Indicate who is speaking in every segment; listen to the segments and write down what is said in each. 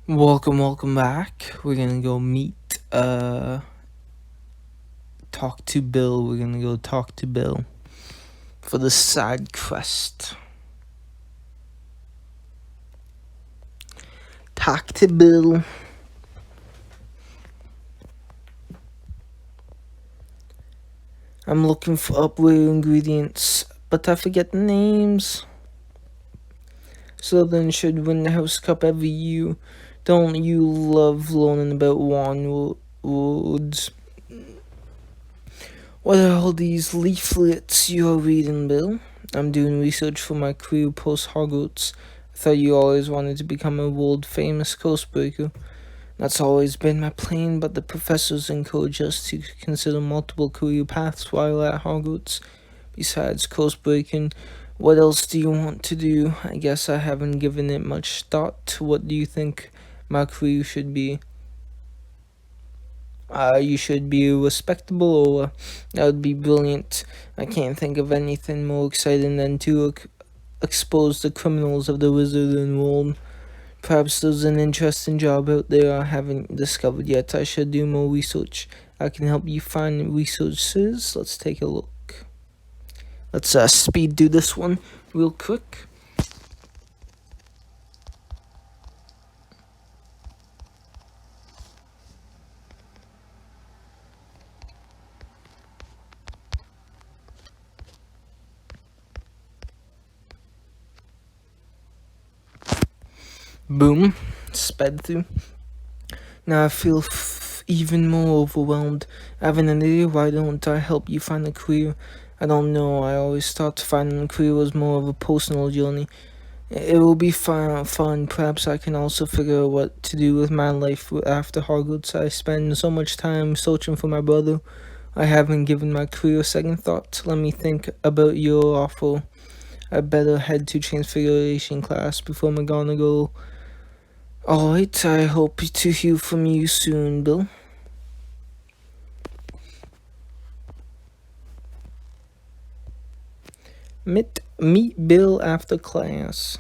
Speaker 1: Welcome back. We're gonna go talk to Bill. We're gonna go talk to Bill for the side quest. Talk to Bill. I'm looking for upward ingredients, but I forget the names. Southern should win the House Cup every year. Don't you love learning about Woods? What are all these leaflets you're reading, Bill? I'm doing research for my career post Hogwarts. I thought you always wanted to become a world famous coastbreaker. That's always been my plan, but the professors encourage us to consider multiple career paths while at Hogwarts. Besides coastbreaking, what else do you want to do? I guess I haven't given it much thought. What do you think my career should be? You should be respectable, or that would be brilliant. I can't think of anything more exciting than to expose the criminals of the wizarding world. Perhaps there's an interesting job out there I haven't discovered yet. I should do more research. I can help you find resources. Let's take a look. Let's speed do this one real quick. Boom. Sped through. Now I feel even more overwhelmed. I have an idea. Why don't I help you find a career? I don't know. I always thought finding a career was more of a personal journey. It will be fun. Perhaps I can also figure out what to do with my life after Hogwarts. I spend so much time searching for my brother. I haven't given my career a second thought. Let me think about your offer. I better head to Transfiguration class before McGonagall. Alright, I hope to hear from you soon, Bill. Meet Bill after class.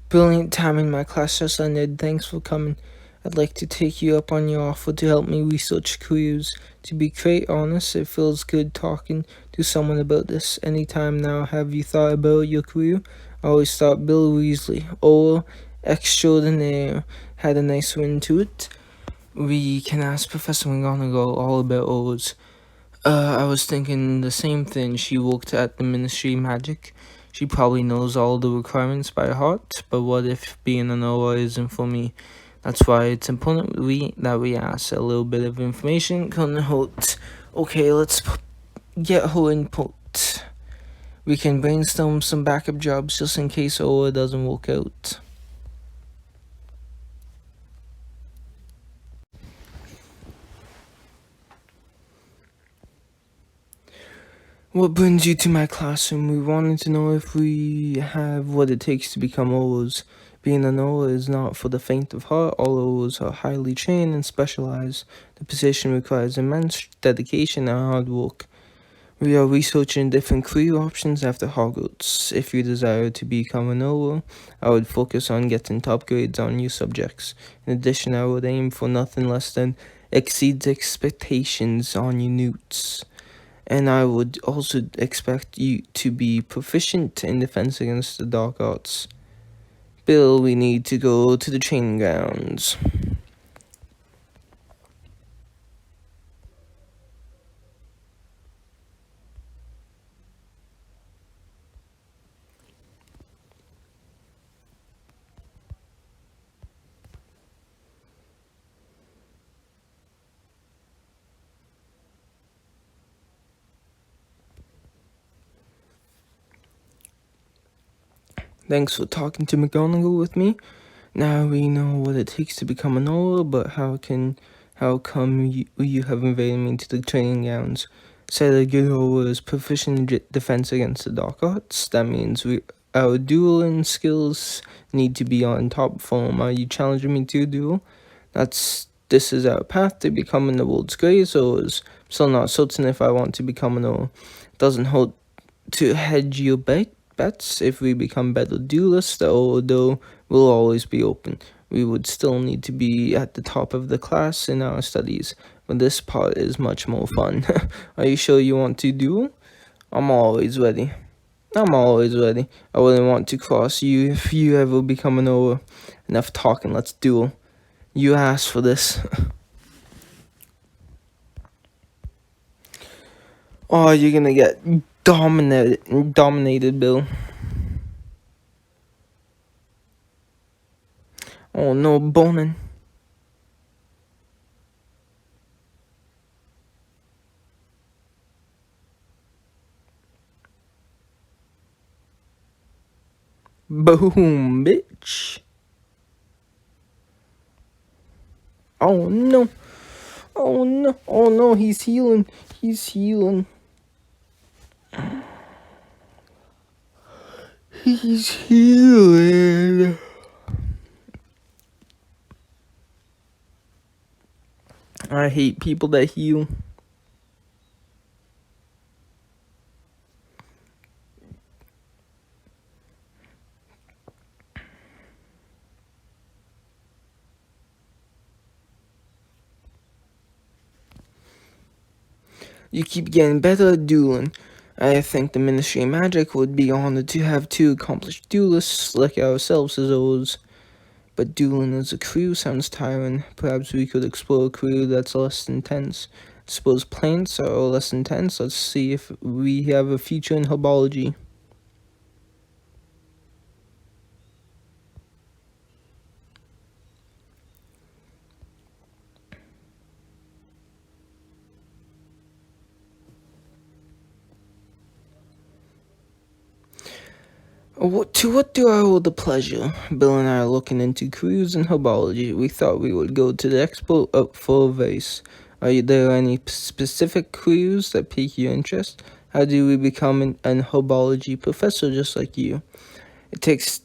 Speaker 1: Brilliant timing, my class just ended. Thanks for coming. I'd like to take you up on your offer to help me research careers. To be quite honest, it feels good talking to someone about this. Anytime now, have you thought about your career? I always thought Bill Weasley, or extraordinaire, had a nice ring to it. We can ask Professor McGonagall all about ours. I was thinking the same thing. She worked at the Ministry of Magic. She probably knows all the requirements by heart, but what if being an OA isn't for me? That's why it's important that we ask. A little bit of information couldn't hurt. Okay, let's get her input. We can brainstorm some backup jobs just in case OA doesn't work out. What brings you to my classroom? We wanted to know if we have what it takes to become OAs. Being an OA is not for the faint of heart. All OAs are highly trained and specialized. The position requires immense dedication and hard work. We are researching different career options after Hogwarts. If you desire to become an OA, I would focus on getting top grades on your subjects. In addition, I would aim for nothing less than exceeds expectations on your newts. And I would also expect you to be proficient in defense against the dark arts. Bill, we need to go to the training grounds. Thanks for talking to McGonagall with me. Now we know what it takes to become an Auror, but how come you have invited me to the training grounds? Said a good Auror is proficient in defense against the dark arts. That means our dueling skills need to be on top form. Are you challenging me to a duel? That's this is our path to becoming the world's greatest O's. Still not certain if I want to become an O. Doesn't hold to hedge your bets. If we become better duelists, the O though will always be open. We would still need to be at the top of the class in our studies, but this part is much more fun. Are you sure you want to duel? I'm always ready. I'm always ready. I wouldn't want to cross you if you ever become an O. Enough talking, let's duel. You asked for this. Oh, you're gonna get dominated, Bill. Oh no, boning. Boom, bitch. Oh no. Oh no. Oh no, he's healing. He's healing. He's healing. I hate people that heal. You keep getting better at dueling. I think the Ministry of Magic would be honored to have two accomplished duelists like ourselves as O's. But dueling as a crew sounds tiring. Perhaps we could explore a crew that's less intense. Suppose plants are less intense. Let's see if we have a future in herbology. What do I owe the pleasure? Bill and I are looking into crews and herbology. We thought we would go to the expo up for a vase. Are there any specific crews that pique your interest? How do we become an herbology professor just like you? It takes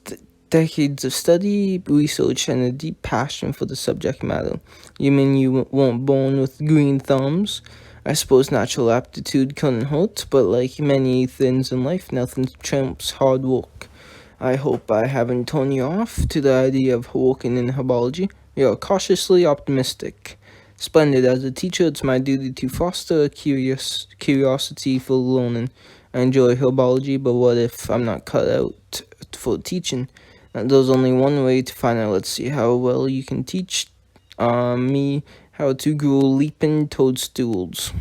Speaker 1: decades of study, research, and a deep passion for the subject matter. You mean you weren't born with green thumbs? I suppose natural aptitude couldn't hurt, but like many things in life, nothing trumps hard work. I hope I haven't turned you off to the idea of working in herbology. You're cautiously optimistic. Splendid. As a teacher, it's my duty to foster a curiosity for learning. I enjoy herbology, but what if I'm not cut out for teaching? There's only one way to find out. Let's see how well you can teach me how to grow leaping toadstools.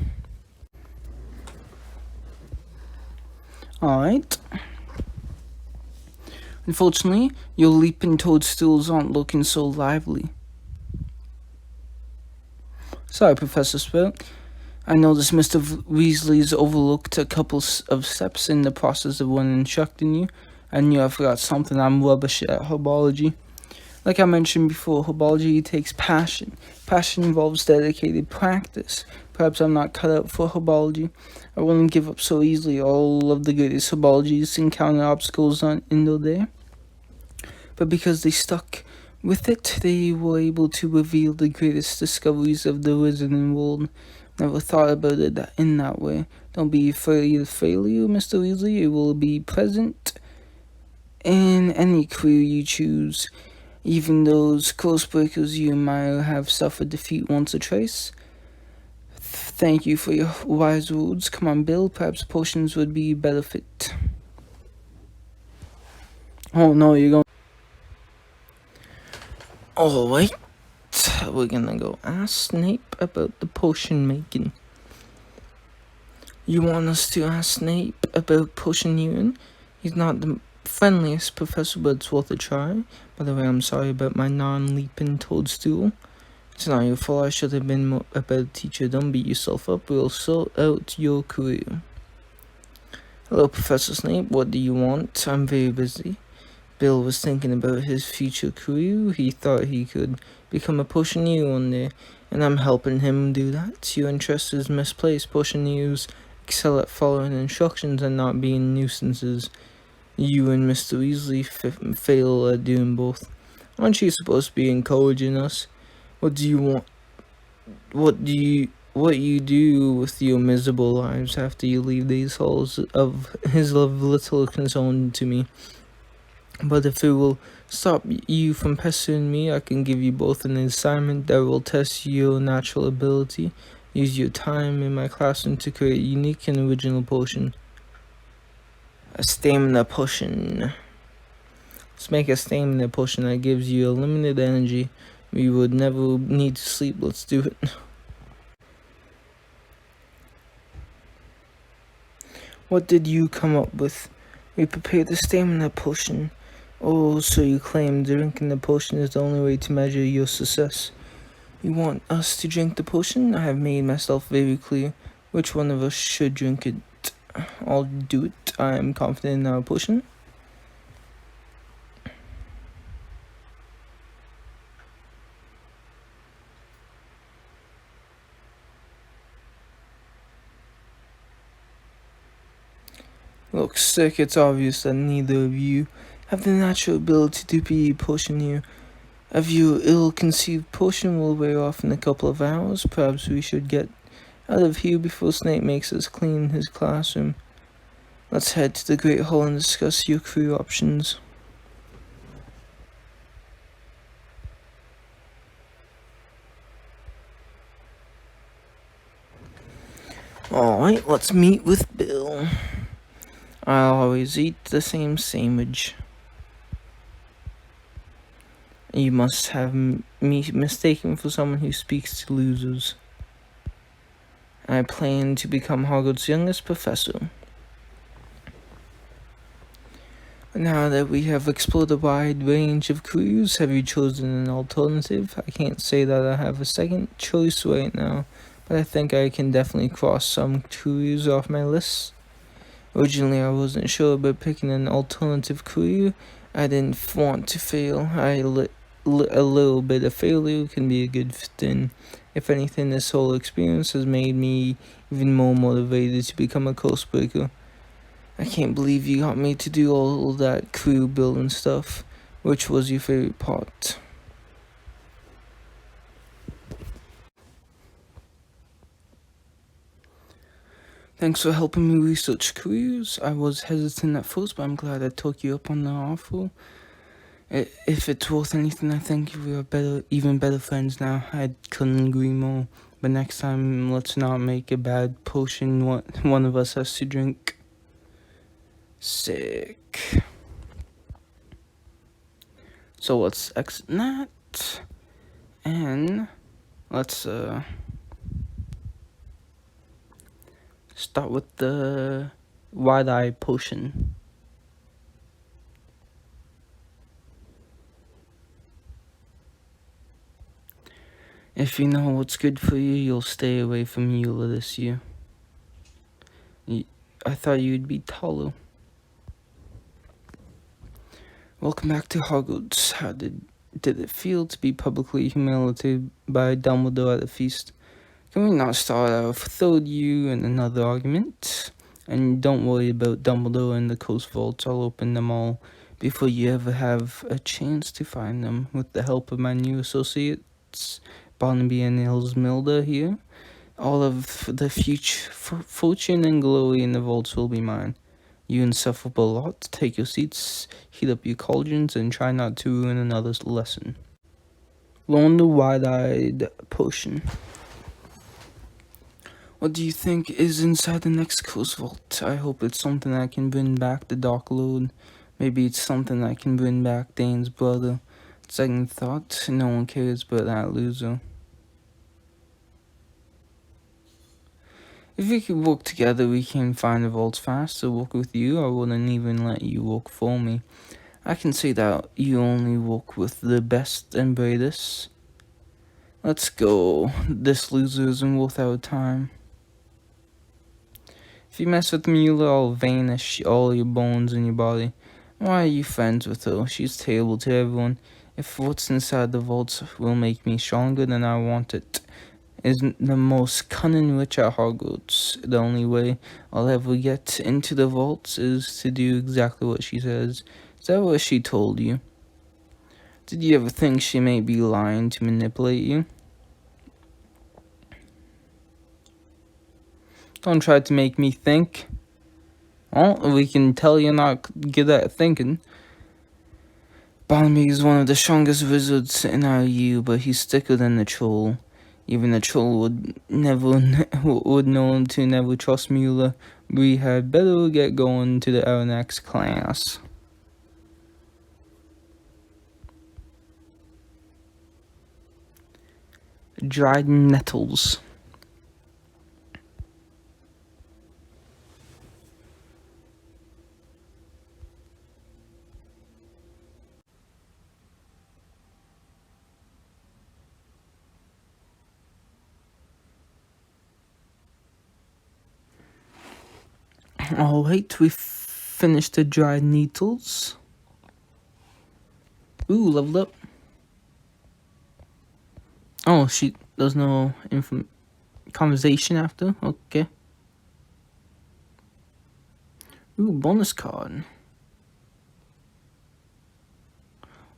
Speaker 1: Alright. Unfortunately, your leaping toadstools aren't looking so lively. Sorry, Professor Sprout. I noticed Mr. Weasley's overlooked a couple of steps in the process of when instructing you. I knew I forgot something. I'm rubbish at herbology. Like I mentioned before, herbology takes passion. Passion involves dedicated practice. Perhaps I'm not cut out for herbology. I wouldn't give up so easily. All of the greatest herbologists encounter obstacles in their day. But because they stuck with it, they were able to reveal the greatest discoveries of the wizarding world. Never thought about it in that way. Don't be afraid of failure, Mr. Weasley. It will be present in any career you choose. Even those close breakers, you might have suffered defeat once or twice. Thank you for your wise words. Come on, Bill. Perhaps potions would be better fit. Oh no, you're going. Alright. We're gonna go ask Snape about the potion making. You want us to ask Snape about potioneering? He's not the friendliest professor, but it's worth a try. By the way, I'm sorry about my non-leaping toadstool. It's not your fault. I should have been a better teacher. Don't beat yourself up. We'll sort out your career. Hello, Professor Snape. What do you want? I'm very busy. Bill was thinking about his future career. He thought he could become a potioneer one day, and I'm helping him do that. Your interest is misplaced. Potioneers excel at following instructions and not being nuisances. You and Mr. Weasley fail at doing both. Aren't you supposed to be encouraging us? What do you want? what you do with your miserable lives after you leave these halls of his of little concern to me. But if it will stop you from pestering me, I can give you both an assignment that will test your natural ability. Use your time in my classroom to create a unique and original potion. A stamina potion. Let's make a stamina potion that gives you a limited energy. You would never need to sleep. Let's do it. What did you come up with? We prepared the stamina potion. Oh, so you claim drinking the potion is the only way to measure your success. You want us to drink the potion? I have made myself very clear which one of us should drink it. I'll do it. I am confident in our potion. Look, Sick, it's obvious that neither of you have the natural ability to be a potioneer. If your ill-conceived potion will wear off in a couple of hours, perhaps we should get out of here before Snape makes us clean his classroom. Let's head to the Great Hall and discuss your career options. Alright, let's meet with Bill. I always eat the same sandwich. You must have me mistaken for someone who speaks to losers. I plan to become Hogwarts' youngest professor. Now that we have explored a wide range of careers, have you chosen an alternative? I can't say that I have a second choice right now, but I think I can definitely cross some careers off my list. Originally, I wasn't sure about picking an alternative career. I didn't want to fail. A little bit of failure can be a good thing. If anything, this whole experience has made me even more motivated to become a coast breaker. I can't believe you got me to do all that crew building stuff. Which was your favorite part? Thanks for helping me research careers. I was hesitant at first, but I'm glad I took you up on the offer. If it's worth anything, I think we are even better friends now. I couldn't agree more. But next time, let's not make a bad potion one of us has to drink. Sick. So let's exit that. And let's start with the wide-eye potion. If you know what's good for you, you'll stay away from Eula this year. I thought you'd be taller. Welcome back to Hogwarts. How did it feel to be publicly humiliated by Dumbledore at a feast? Can we not start off with you in another argument? And don't worry about Dumbledore and the Coast Vaults. I'll open them all before you ever have a chance to find them. With the help of my new associates, Barnaby and Ilsmilda here, all of the future fortune and glory in the vaults will be mine. You insufferable lot, take your seats, heat up your cauldrons, and try not to ruin another lesson. Learn the wide-eyed potion. What do you think is inside the next Coast Vault? I hope it's something that can bring back the Dark Lord. Maybe it's something that can bring back Dane's brother. Second thought, no one cares about that loser. If we could work together, we can find the vaults fast. To work with you, I wouldn't even let you work for me. I can say that you only work with the best and brightest. Let's go. This loser isn't worth our time. If you mess with Mula, I'll vanish all your bones in your body. Why are you friends with her? She's terrible to everyone. If what's inside the vaults will make me stronger than I want it, is the most cunning witch at Hogwarts. The only way I'll ever get into the vaults is to do exactly what she says. Is that what she told you? Did you ever think she may be lying to manipulate you? Don't try to make me think. Well, we can tell you're not good at thinking. Barnaby is one of the strongest wizards in our U, but he's thicker than the troll. Even the troll would never would know to never trust Mueller. We had better get going to our next class. Dried nettles. Alright, we finished the dried nettles. Ooh, leveled up. Oh, there's no conversation after? Okay. Ooh, bonus card.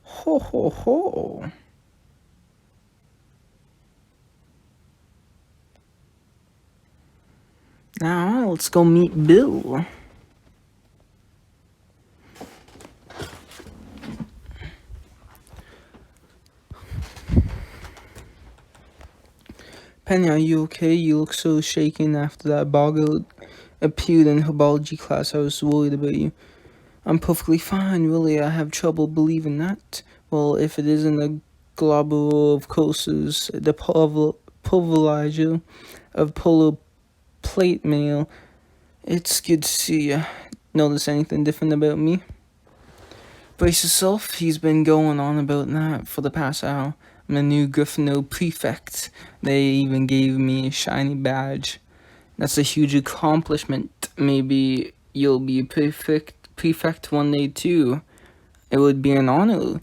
Speaker 1: Ho ho ho. Now, let's go meet Bill. Penny, are you okay? You look so shaken after that boggle appeared in her biology class. I was worried about you. I'm perfectly fine, really. I have trouble believing that. Well, if it isn't a globule of courses, the pulverizer of polar plate mail. It's good to see you. Notice anything different about me? Brace yourself, he's been going on about that for the past hour. I'm the new Gryffindor prefect. They even gave me a shiny badge. That's a huge accomplishment. Maybe you'll be prefect one day too. It would be an honor.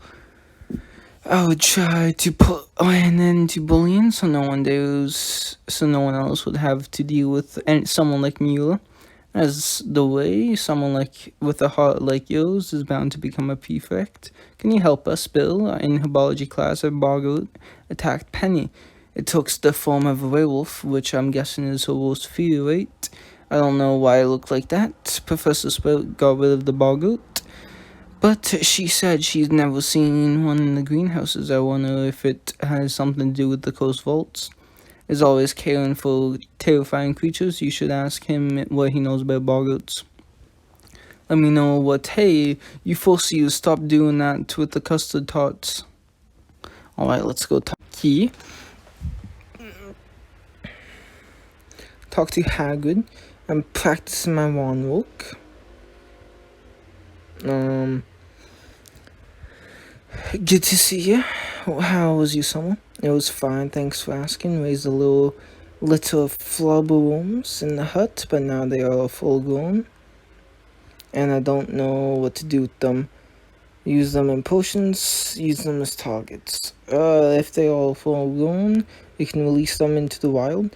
Speaker 1: I would try to put an end to bullying so no one else would have to deal with someone like Mueller. As the way, someone with a heart like yours is bound to become a prefect. Can you help us, Bill? In her biology class, a boggle attacked Penny. It took the form of a werewolf, which I'm guessing is her worst fear, right? I don't know why it looked like that. Professor Sprout got rid of the boggle, but she said she's never seen one in the greenhouses. I wonder if it has something to do with the coast vaults. Is always caring for terrifying creatures. You should ask him what he knows about boggles. Let me know what. Hey, you force you stop doing that with the custard tarts. Alright, let's go talk to Hagrid. I'm practicing my wand walk. Good to see you. How was your summer? It was fine, thanks for asking. Raised a little litter of flubberworms in the hut, but now they are full grown. And I don't know what to do with them. Use them in potions, use them as targets. If they are full grown, we can release them into the wild.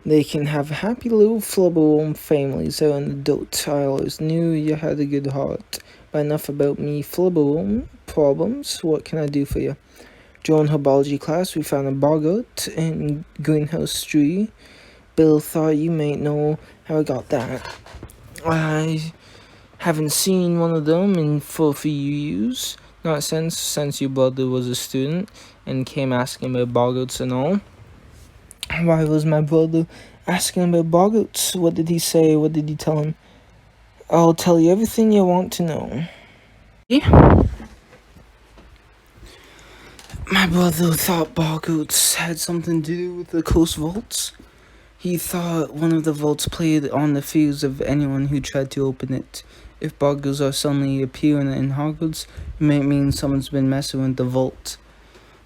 Speaker 1: They can have happy little flubberworm families out in the dirt. I always knew you had a good heart. But enough about me flubberworm problems. What can I do for you? During her biology class, we found a boggart in greenhouse tree. Bill thought you might know how I got that. I haven't seen one of them for a few years. Not since your brother was a student and came asking about boggarts and all. Why was my brother asking about boggarts? What did he say? What did you tell him? I'll tell you everything you want to know. Yeah. My brother thought boggarts had something to do with the coast vaults. He thought one of the vaults played on the fears of anyone who tried to open it. If boggarts are suddenly appearing in Hogwarts, it might mean someone's been messing with the vault.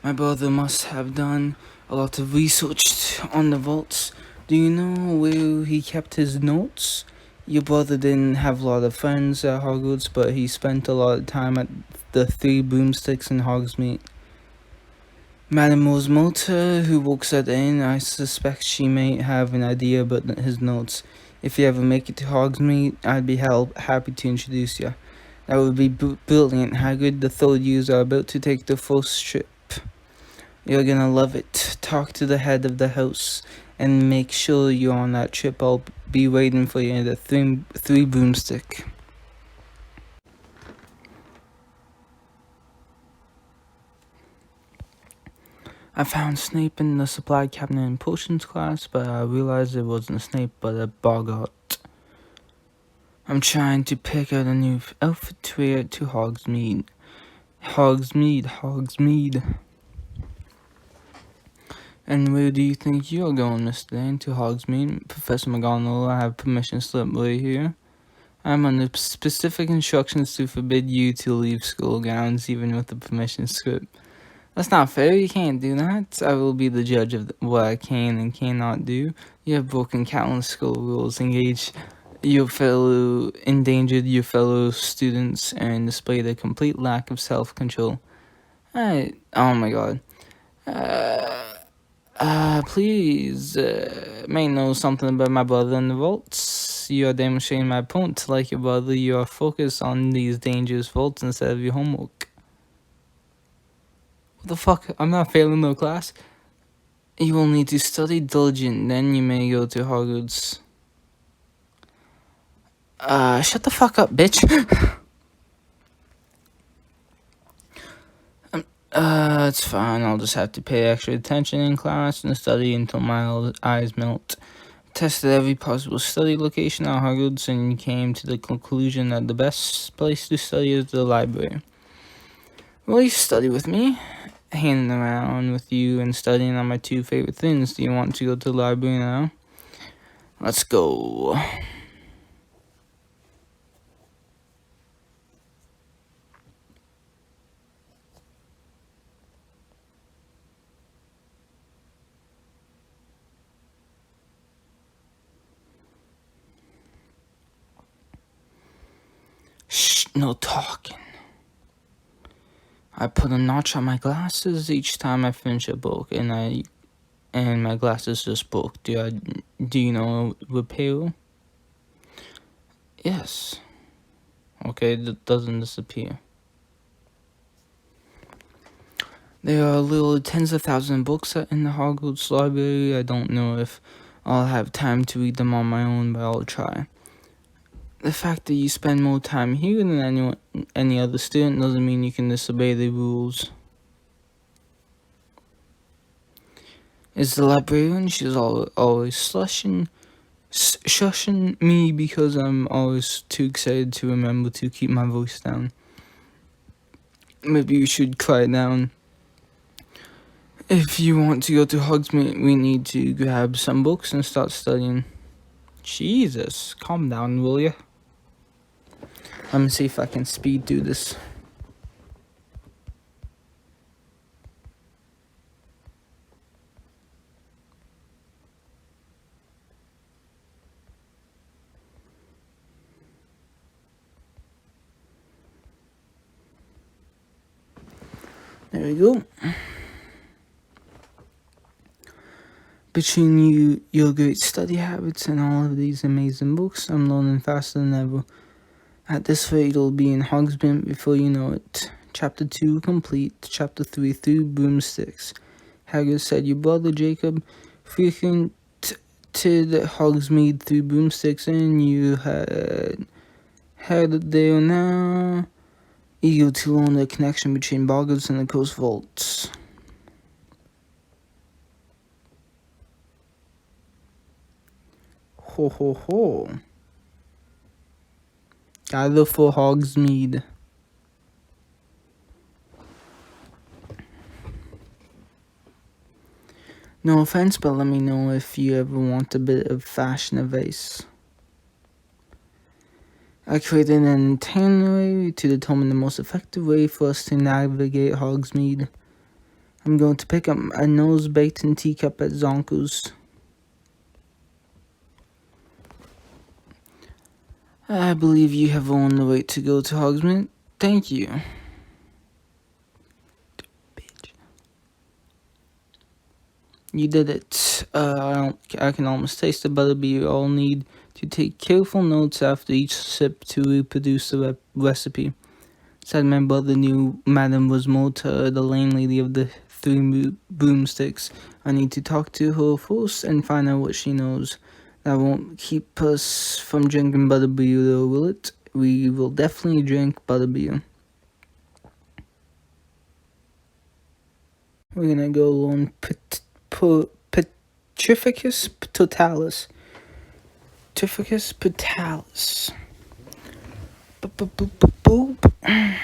Speaker 1: My brother must have done a lot of research on the vaults. Do you know where he kept his notes? Your brother didn't have a lot of friends at Hogwarts, but he spent a lot of time at the Three Broomsticks in Hogsmeade. Madame Rosmerta, who works at the inn, I suspect she may have an idea about his notes. If you ever make it to Hogsmeade, I'd be happy to introduce you. That would be brilliant, Hagrid. The third years are about to take their first trip. You're gonna love it. Talk to the head of the house, and make sure you're on that trip. I'll be waiting for you at the three broomstick. I found Snape in the supply cabinet in potions class, but I realized it wasn't Snape but a boggart. I'm trying to pick out a new outfit to wear to Hogsmeade. Hogsmeade. And where do you think you're going, Mr. Dane? To Hogsmeade? Professor McGonagall, I have permission slip right here. I'm under specific instructions to forbid you to leave school grounds, even with the permission slip. That's not fair, you can't do that. I will be the judge of what I can and cannot do. You have broken countless school rules, endangered your fellow students, and displayed a complete lack of self-control. Oh my god. Please, may know something about my brother in the vaults. You are demonstrating my point. Like your brother, you are focused on these dangerous vaults instead of your homework. What the fuck? I'm not failing no class. You will need to study diligent, then you may go to Hogwarts. Shut the fuck up, bitch. It's fine. I'll just have to pay extra attention in class and study until my eyes melt. Tested every possible study location at Hogwarts and came to the conclusion that the best place to study is the library. Will you study with me? Hanging around with you and studying are my two favorite things. Do you want to go to the library now? Let's go. Shh, no talking. I put a notch on my glasses each time I finish a book, and my glasses just broke. Do you know repair? Yes. Okay, that doesn't disappear. There are literally tens of thousands of books in the Hogwarts library. I don't know if I'll have time to read them on my own, but I'll try. The fact that you spend more time here than any other student doesn't mean you can disobey the rules. Is the librarian? She's always shushing me because I'm always too excited to remember to keep my voice down. Maybe you should quiet down. If you want to go to Hogsmeade, we need to grab some books and start studying. Jesus, calm down, will ya? Let me see if I can speed through this. There we go. Between your great study habits and all of these amazing books, I'm learning faster than ever. At this rate, it'll be in Hogsmeade before you know it. Chapter 2 complete. Chapter 3 through broomsticks. Hagrid said your brother Jacob frequented Hogsmeade through broomsticks, and you had there now. Eager to learn the connection between boggarts and the coast vaults. Ho ho ho. Gather for Hogsmeade. No offense, but let me know if you ever want a bit of fashion advice. I created an itinerary to determine the most effective way for us to navigate Hogsmeade. I'm going to pick up a nose-baked teacup at Zonko's. I believe you have earned the right to go to Hogsmeade. Thank you. Bitch. You did it. I can almost taste the butter, but you all need to take careful notes after each sip to reproduce the recipe. Said my brother knew Madame Rosmerta, the landlady of the three broomsticks. I need to talk to her first and find out what she knows. That won't keep us from drinking butterbeer, though, will it? We will definitely drink butterbeer. We're gonna go on Petrificus totalis. Petrificus totalis. Boop, boop, boop, boop, boop.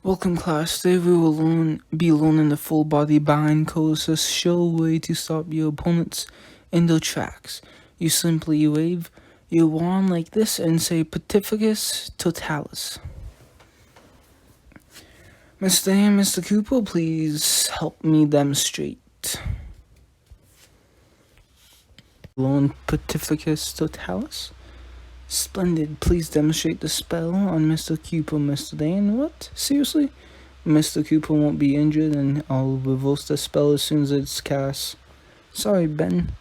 Speaker 1: Welcome, class. Today we will be learning the full body bind course, a sure way to stop your opponents in their tracks. You simply wave your wand like this and say Petrificus totalis. Mr. and Mr. Cooper, please help me demonstrate. Learn Petrificus totalis. Splendid. Please demonstrate the spell on Mr. Cooper, Mr. Dan. What? Seriously? Mr. Cooper won't be injured, and I'll reverse the spell as soon as it's cast. Sorry, Ben.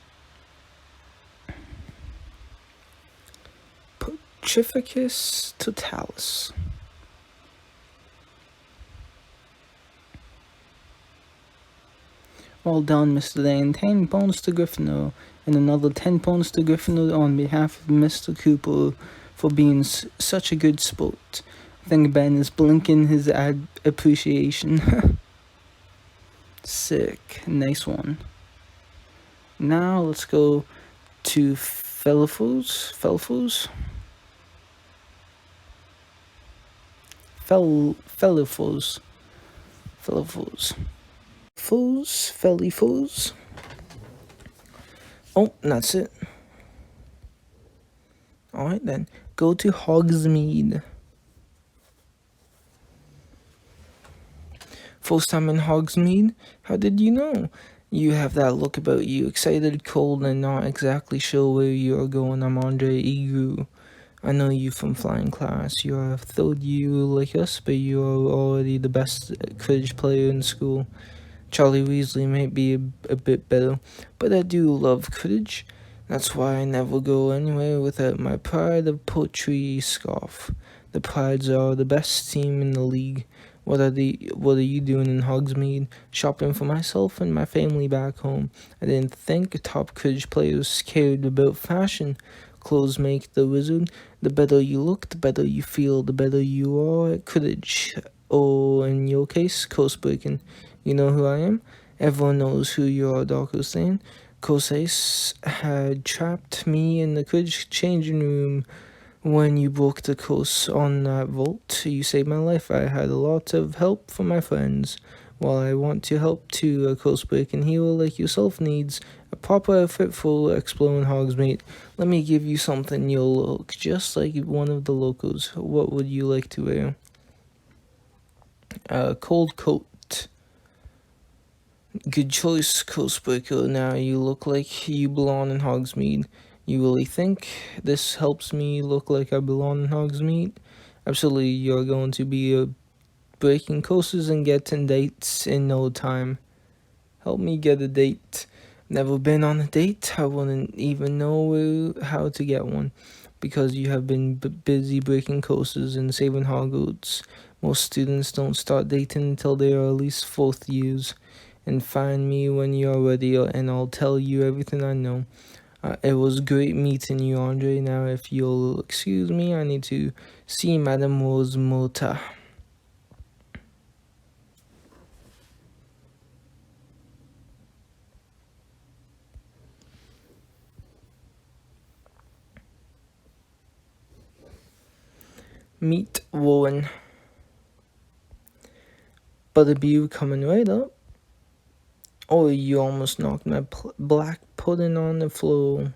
Speaker 1: Petrificus totalis. Well done, Mr. Dan. 10 points to Gryffindor, and another 10 points to Gryffindor on behalf of Mr. Cooper for being such a good sport. I think Ben is blinking his appreciation. Sick. Nice one. Now let's go to Felifus. Felifus? Felifus. Felifus. Felifus. Oh, that's it. Alright then. Go to Hogsmeade. First time in Hogsmeade? How did you know? You have that look about you, excited, cold, and not exactly sure where you are going. I'm Andre Egu. I know you from flying class. You are third year like us, but you are already the best Quidditch player in school. Charlie Weasley might be a bit better, but I do love Quidditch. That's why I never go anywhere without my Pride of Poetry scarf. The Prides are the best team in the league. What are you doing in Hogsmeade? Shopping for myself and my family back home. I didn't think top Quidditch players cared about fashion. Clothes make the wizard. The better you look, the better you feel, the better you are at Quidditch. Or, in your case, course breaking. You know who I am? Everyone knows who you are, Darko Stain. Kosais had trapped me in the Quidditch changing room when you broke the course on that vault. You saved my life. I had a lot of help from my friends. While I want to help too, a course breaking hero like yourself needs a proper outfit for exploring Hogsmeade. Let me give you something you'll look just like one of the locals. What would you like to wear? A cold coat. Good choice, Coastbreaker. Now you look like you belong in Hogsmeade. You really think this helps me look like I belong in Hogsmeade? Absolutely, you're going to be breaking courses and getting dates in no time. Help me get a date. Never been on a date. I wouldn't even know how to get one, because you have been busy breaking courses and saving Hogwarts. Most students don't start dating until they are at least 4th years. And find me when you're ready, and I'll tell you everything I know. It was great meeting you, Andre. Now, if you'll excuse me, I need to see Madame Rosmerta. Meet Warren. Butterbeer coming right up. Oh, you almost knocked my black pudding on the floor.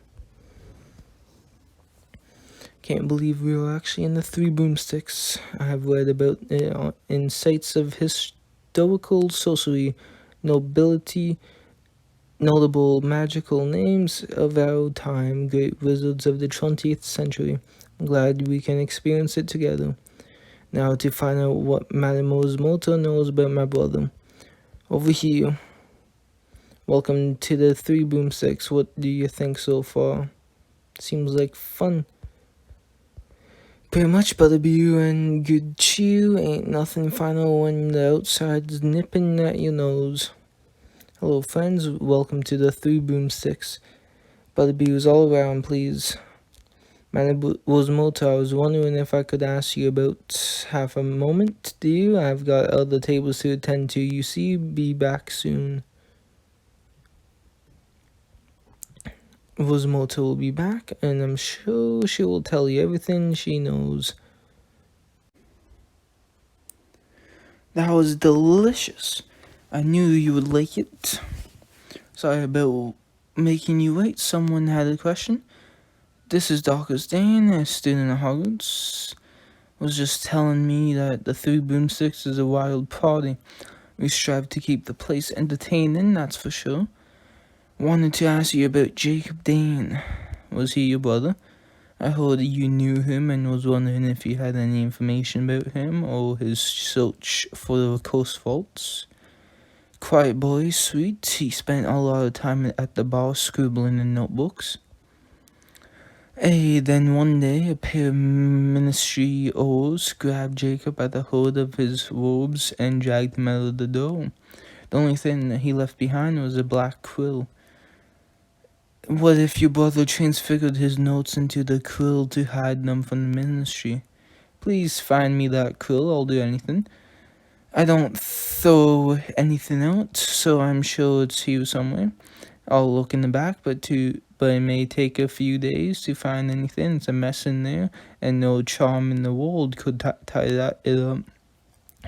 Speaker 1: Can't believe we were actually in the Three Broomsticks. I have read about it in sites of historical sorcery, nobility, notable magical names of our time, great wizards of the 20th century. I'm glad we can experience it together. Now to find out what Madame Rosmerta knows about my brother. Over here. Welcome to the Three Broomsticks. What do you think so far? Seems like fun. Pretty much, Butterbeer, and good chew ain't nothing final when the outside's nipping at your nose. Hello, friends. Welcome to the Three Broomsticks. Butterbeer's all around, please. Man, it was Mota. I was wondering if I could ask you about half a moment, do you? I've got other tables to attend to. You see, be back soon. Rosmerta will be back, and I'm sure she will tell you everything she knows. That was delicious. I knew you would like it. Sorry about making you wait. Someone had a question. This is Dr. Stain, a student at Hogwarts. Was just telling me that the Three Broomsticks is a wild party. We strive to keep the place entertaining, that's for sure. Wanted to ask you about Jacob Dane. Was he your brother? I heard you knew him and was wondering if you had any information about him or his search for the coast vaults. Quiet boy, sweet. He spent a lot of time at the bar scribbling in notebooks. Then one day, a pair of ministry oars grabbed Jacob by the hood of his robes and dragged him out of the door. The only thing that he left behind was a black quill. What if your brother transfigured his notes into the quill to hide them from the ministry? Please find me that quill, I'll do anything. I don't throw anything out, so I'm sure it's here somewhere. I'll look in the back, but it may take a few days to find anything. It's a mess in there, and no charm in the world could tie that up.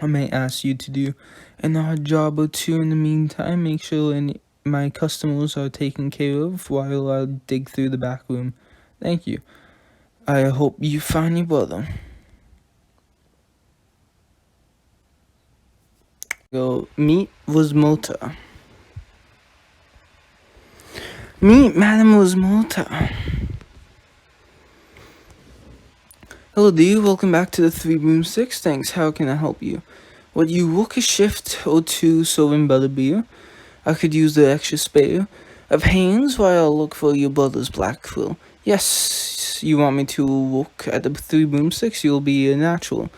Speaker 1: I may ask you to do an odd job or two in the meantime. Make sure my customers are taken care of while I dig through the back room. Thank you. I hope you find your brother. Go meet Rosmerta. Meet Madame Rosmerta. Hello, dear. Welcome back to the Three Broomsticks. Thanks. How can I help you? Would you work a shift or two serving Butterbeer? I could use the extra spare of hands while I look for your brother's black quill. Yes, you want me to work at the Three Broomsticks? You'll be a natural,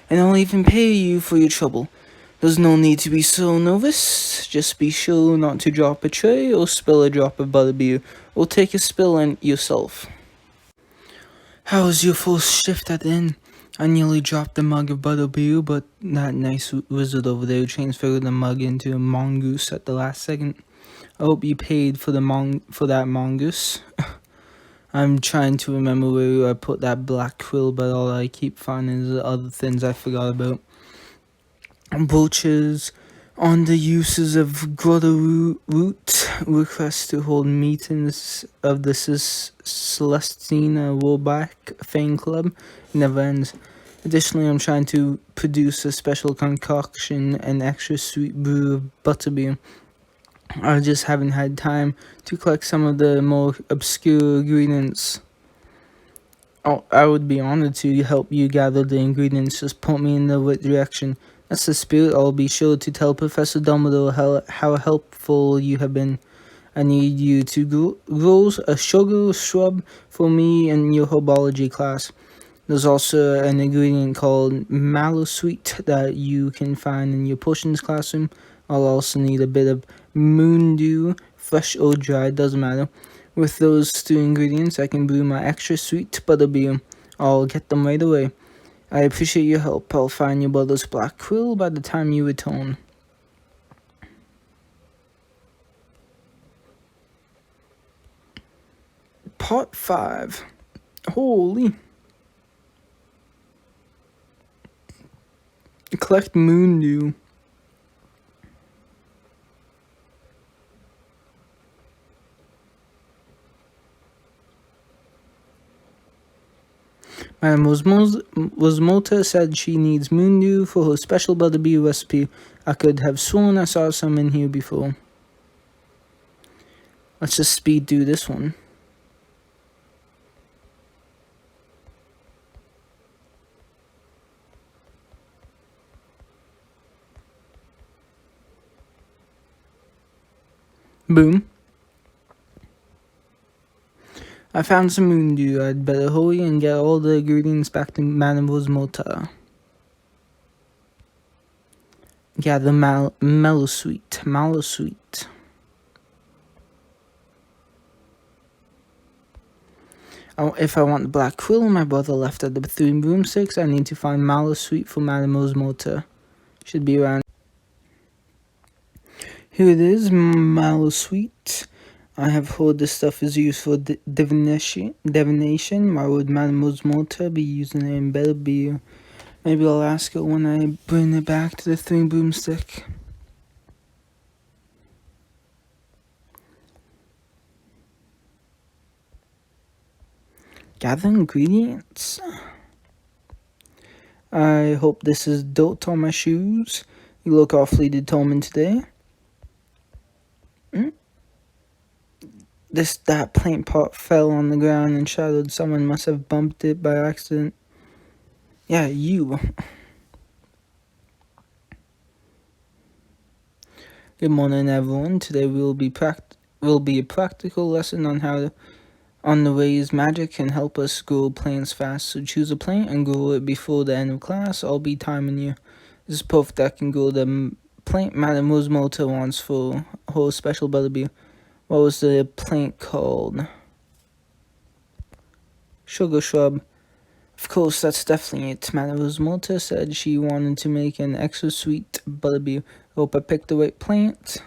Speaker 1: and I'll even pay you for your trouble. There's no need to be so nervous. Just be sure not to drop a tray or spill a drop of butterbeer, or take a spill on yourself. How was your first shift at the inn? I nearly dropped a mug of butterbeer, but that nice wizard over there transferred the mug into a mongoose at the last second. I hope you paid for that mongoose. I'm trying to remember where I put that black quill, but all I keep finding is other things I forgot about. Broaches on the uses of grotto root, request to hold meetings of the Celestina Warback fan club never ends. Additionally, I'm trying to produce a special concoction, an extra sweet brew of butterbeer. I just haven't had time to collect some of the more obscure ingredients. Oh, I would be honored to help you gather the ingredients. Just point me in the right direction. That's the spirit. I'll be sure to tell Professor Dumbledore how helpful you have been. I need you to grow a sugar shrub for me in your herbology class. There's also an ingredient called mallowsweet that you can find in your potions classroom. I'll also need a bit of moondew, fresh or dried, doesn't matter. With those two ingredients, I can brew my extra sweet butterbeer. I'll get them right away. I appreciate your help. I'll find your brother's black quill by the time you return. Part 5. Holy. Collect moondew. Madame Rosmerta said she needs moondew for her special butterbeer recipe. I could have sworn I saw some in here before. Let's just speed through this one. Boom. I found some moon dew. I'd better hurry and get all the ingredients back to Madame Rosmerta. Yeah, the mellow sweet. If I want the black quill my brother left at the 3 broomsticks, I need to find mallow sweet for Madame Rosmerta. Should be around. Here it is, mallow sweet. I have heard this stuff is used for divination. Why would Madame Rosmerta be using it in better beer? Maybe I'll ask her when I bring it back to the 3 broomstick. Gather ingredients. I hope this is dirt on my shoes. You look awfully determined today. That plant pot fell on the ground and shattered. Someone must have bumped it by accident. Yeah, you. Good morning, everyone. Today will be a practical lesson on the ways magic can help us grow plants fast. So choose a plant and grow it before the end of class. I'll be timing you. This is perfect. I can grow the plant Madame Rosmerta wants for her special butterbeer. What was the plant called? Sugar shrub. Of course, that's definitely it. Madame Rosmerta said she wanted to make an extra sweet butterbeer. Hope I picked the right plant.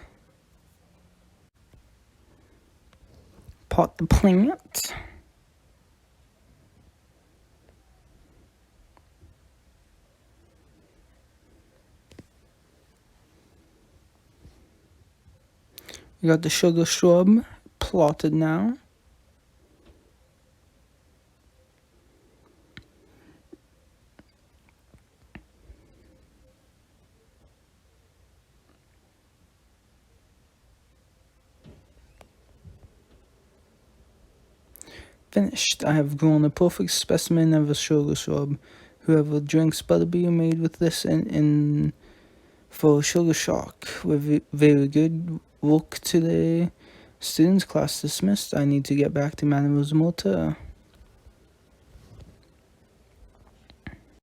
Speaker 1: Pot the plant. We got the sugar shrub plotted now. Finished. I have grown a perfect specimen of a sugar shrub. Whoever drinks butterbeer made with this in for sugar shock. Very good work today. Students, class dismissed. I need to get back to Madame Rosmerta.